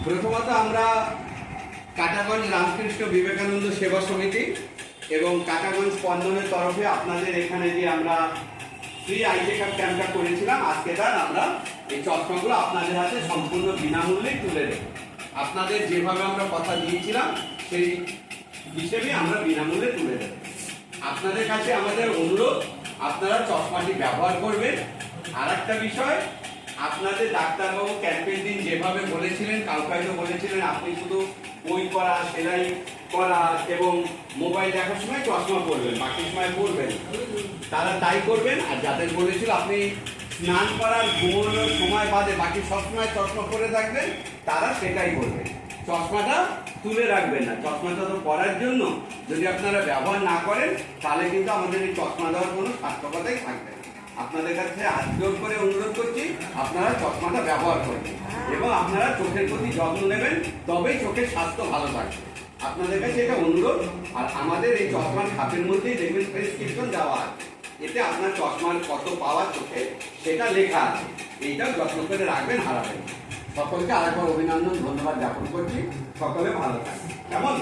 প্রথমত আমরা কাটাগঞ্জ রামকৃষ্ণ বিবেকানন্দ সেবা সমিতি এবং কাটাগঞ্জ স্পন্দনের তরফে আপনাদের এখানে যে আমরা ফ্রি আই চেকআপ ক্যাম্পটা করেছিলাম, আজকে তার আমরা এই চশমাগুলো আপনাদের হাতে সম্পূর্ণ বিনামূল্যে তুলে দেব। আপনাদের যেভাবে আমরা কথা দিয়েছিলাম সেই হিসেবে আমরা বিনামূল্যে তুলে দেব। আপনাদের কাছে আমাদের অনুরোধ, আপনারা চশমাটি ব্যবহার করবেন। আর একটা বিষয়, আপনাদের ডাক্তারবাবু ক্যাম্পের দিন যেভাবে বলেছিলেন, কালকে হয়তো বলেছিলেন আপনি শুধু বই পড়া, সেলাই করা এবং মোবাইল দেখার সময় চশমা পরবেন, বাকি সময় পরবেন, তারা তাই করবেন। আর যাদের বলেছিল আপনি স্নান করার ঘুমানোর সময় বাদে বাকি সবসময় চশমা পরে থাকবেন, তারা সেটাই করবেন। চশমাটা তুলে রাখবেন না। চশমাটা তো পরার জন্য, যদি আপনারা ব্যবহার না করেন তাহলে কিন্তু আমাদের এই চশমা দেওয়ার কোনো সার্থকতাই থাকবে না। আপনাদের কাছে হাত জোর করে অনুরোধ করছি, আপনারা চশমাটা ব্যবহার করবেন এবং আপনারা চোখের প্রতি যত্ন নেবেন, তবেই চোখের স্বাস্থ্য ভালো থাকবে। আপনাদের কাছে এটা অনুরোধ। আর আমাদের এই চশমার খাপের মধ্যেই দেখবেন প্রেসক্রিপশন দেওয়া আছে, এতে আপনার চশমার কত পাওয়ার চোখে সেটা লেখা আছে। এইটাও যত্ন করে রাখবেন, হারাবেন না। সকলকে আরেকবার অভিনন্দন, ধন্যবাদ জ্ঞাপন করছি। সকলে ভালো থাকবেন। কেমন?